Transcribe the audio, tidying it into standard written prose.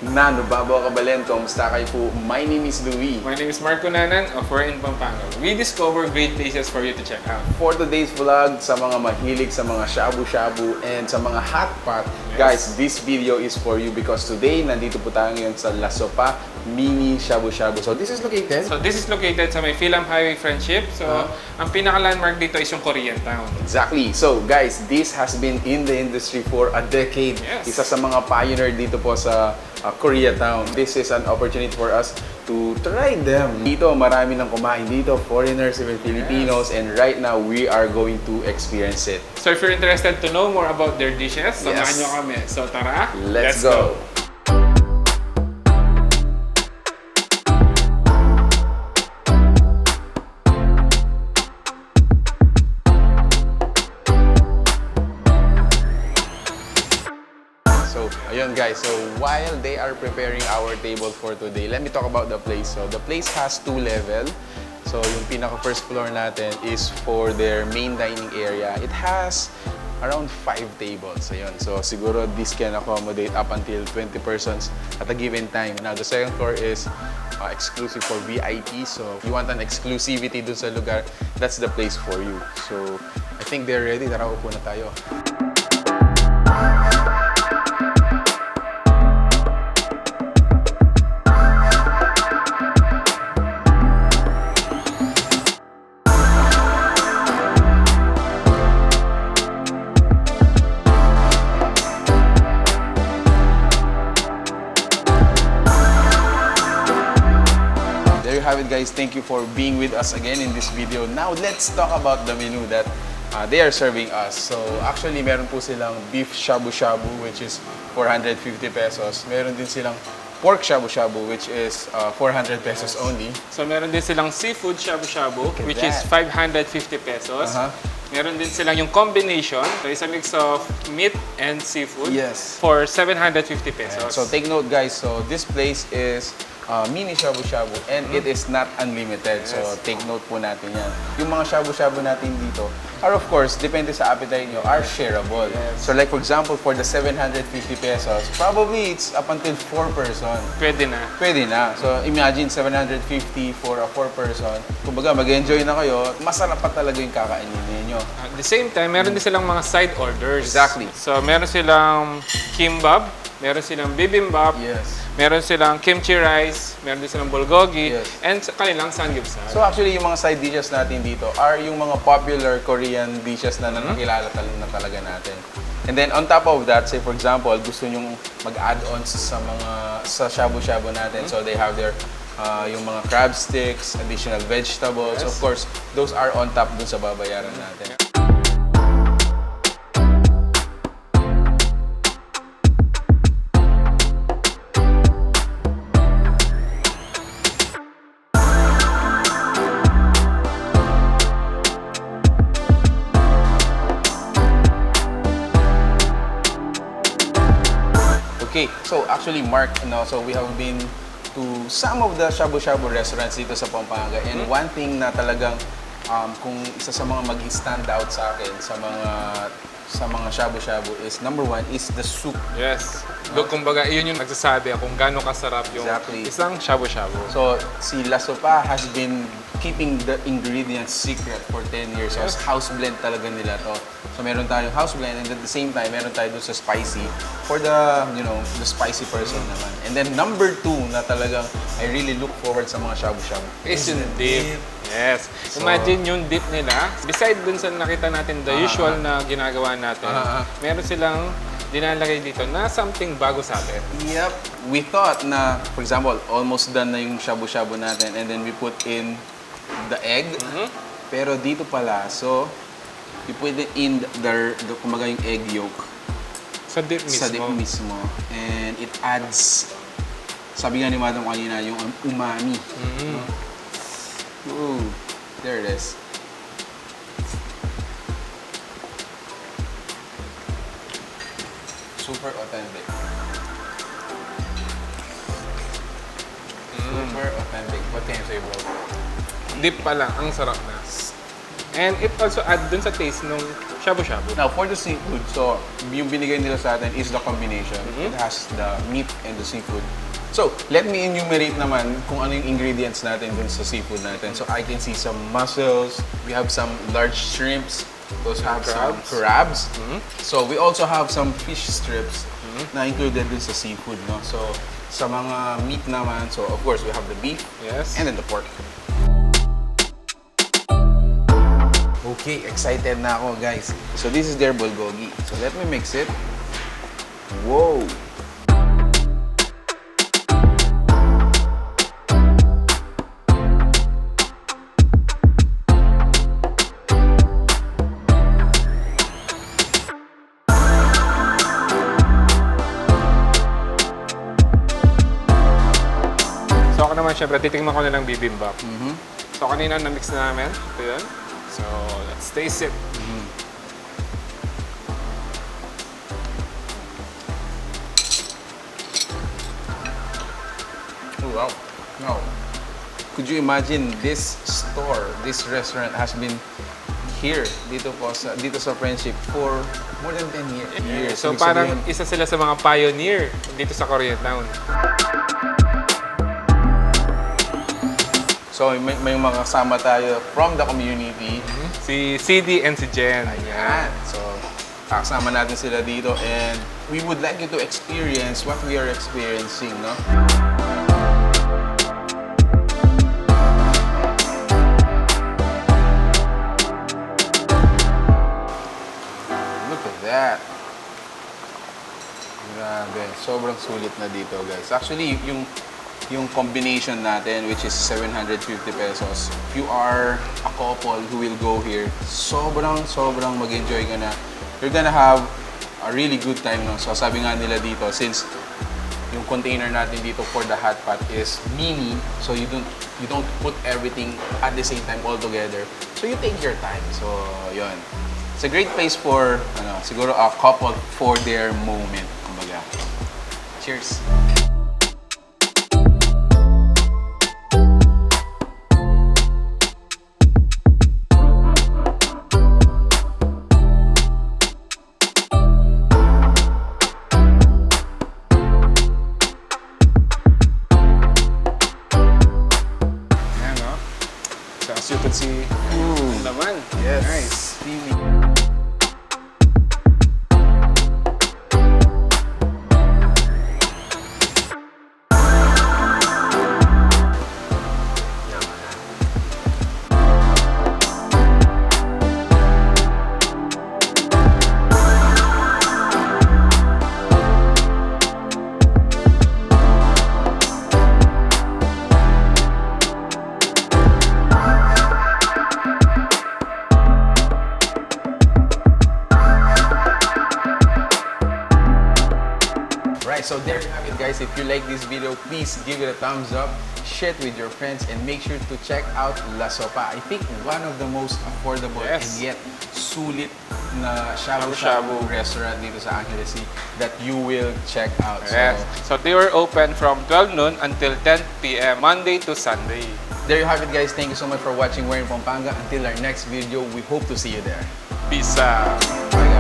Nano Babaw Kabalento, musta kayo po? My name is Louie. My name is Marco Nanan of We're in Pampanga. We discover great places for you to check out. For today's vlog, sa mga mahilig sa mga shabu-shabu and sa mga hot pot, guys, this video is for you because today, nandito po tayo ngayon sa Sopa Mini Shabu-shabu. So this is located? So this is located sa may Philam Highway Friendship. So ang pinaka-landmark dito is yung Korean Town. Exactly. So guys, this has been in the industry for a decade. Yes. Isa sa mga pioneer dito po sa Korea Town. This is an opportunity for us to try them. Dito, marami nang kumain dito, foreigners, even Filipinos, and right now, we are going to experience it. So if you're interested to know more about their dishes, samahan nyo kami. So tara, Let's go! Ayun guys, so while they are preparing our table for today, let me talk about the place. So the place has 2 levels. So yung pinaka first floor natin is for their main dining area. It has around 5 tables. Ayun. So siguro this can accommodate up until 20 persons at a given time. Now the second floor is exclusive for VIP. So if you want an exclusivity dun sa lugar, that's the place for you. So I think they're ready. Tara, upo na tayo. Have it guys, thank you for being with us again in this video. Now let's talk about the menu that they are serving us. So actually meron po silang beef shabu-shabu which is 450 pesos. Meron din silang pork shabu-shabu which is 400 pesos only. So meron din silang seafood shabu-shabu which is 550 pesos. Meron din silang yung combination. So it's a mix of meat and seafood for 750 pesos. So take note guys, so this place is mini shabu-shabu and it is not unlimited. So take note po natin yan. Yung mga shabu-shabu natin dito are of course, depende sa appetite nyo, are shareable. So like for example, for the 750 pesos, probably it's up until 4 person. Pwede na. Pwede na. So imagine 750 for a 4 person. Kumbaga mag-enjoy na kayo, masarap pa talaga yung kakainin ninyo. At the same time, meron din silang mga side orders. Exactly. So meron silang kimbap, meron silang bibimbap, meron silang kimchi rice, meron din silang bulgogi, and kanilang samgyeopsal. So actually, yung mga side dishes natin dito are yung mga popular Korean dishes na nakilala na talaga natin. And then on top of that, say for example, gusto nyong mag-add-ons sa shabu-shabu natin. So they have their yung mga crab sticks, additional vegetables. Of course, those are on top dun sa babayaran natin. Okay, so actually Mark, so we have been to some of the shabu-shabu restaurants dito sa Pampanga and one thing na talagang kung isa sa mga mag-stand out sa akin sa mga shabu-shabu is number 1 is the soup. Yes. Kumbaga, iyon yung nagsasabi kung gaano kasarap yung isang shabu-shabu. So, si Sopa has been keeping the ingredients secret for 10 years. So, house blend talaga nila to. So, meron tayong house blend and at the same time, meron tayo dun sa spicy for the, the spicy person naman. And then, number 2 na talagang I really look forward sa mga shabu-shabu is yung dip. Yes. So, imagine yung dip nila. Beside dun sa nakita natin, the usual na ginagawa natin, meron silang dinalagay dito na something bago sa atin. Yep. We thought na, for example, almost done na yung shabu-shabu natin and then we put in the egg. Pero dito pala, so, we put it in kumaga yung egg yolk. Sa dip mismo. Sa dip mismo. And it adds, sabi nga ni Madam kanina, yung umami. Ooh, there it is. Super authentic. Super authentic. What can you say, bro? Dip pa lang, ang sarap na. And it also add dun sa taste ng shabu-shabu. Now, for the seafood, so yung binigay nila sa atin is the combination. It has the meat and the seafood. So, let me enumerate naman kung ano yung ingredients natin dun sa seafood natin. So, I can see some mussels. We have some large shrimps. We also have some crabs. So, we also have some fish strips na included dun sa seafood, no? So, sa mga meat naman, so of course, we have the beef and then the pork. Okay, excited na ako, guys. So, this is their bulgogi. So, let me mix it. Whoa! So ako naman, syempre, titingnan ko na ng bibimbap. So kanina na-mix na namin. Ito yun. So, let's taste it. Oh, wow. Now, could you imagine this store, this restaurant has been here, dito sa Friendship for more than 10 years. So parang isa sila sa mga pioneer dito sa Korea Town. So, may mga kasama tayo from the community. Si CD and si Jen. Ayan. So, kasama natin sila dito and we would like you to experience what we are experiencing, no? Look at that. Grabe. Sobrang sulit na dito, guys. Actually, yung combination natin, which is 750 pesos. If you are a couple who will go here, sobrang mag-enjoy ka na. You're gonna have a really good time, no? So sabi nga nila dito, since yung container natin dito for the hot pot is mini, so you don't put everything at the same time all together. So you take your time. So yun. It's a great place for siguro a couple for their moment, kumbaga. Cheers. As you can see, laman. Yes. Nice. So there you have it, guys. If you like this video, please give it a thumbs up, share it with your friends, and make sure to check out La Sopa. I think one of the most affordable and yet sulit na shabu-shabu restaurant dito sa Angeles City that you will check out. So they were open from 12 noon until 10 p.m. Monday to Sunday. There you have it, guys. Thank you so much for watching. We're in Pampanga. Until our next video, we hope to see you there. Peace out. Bye, guys.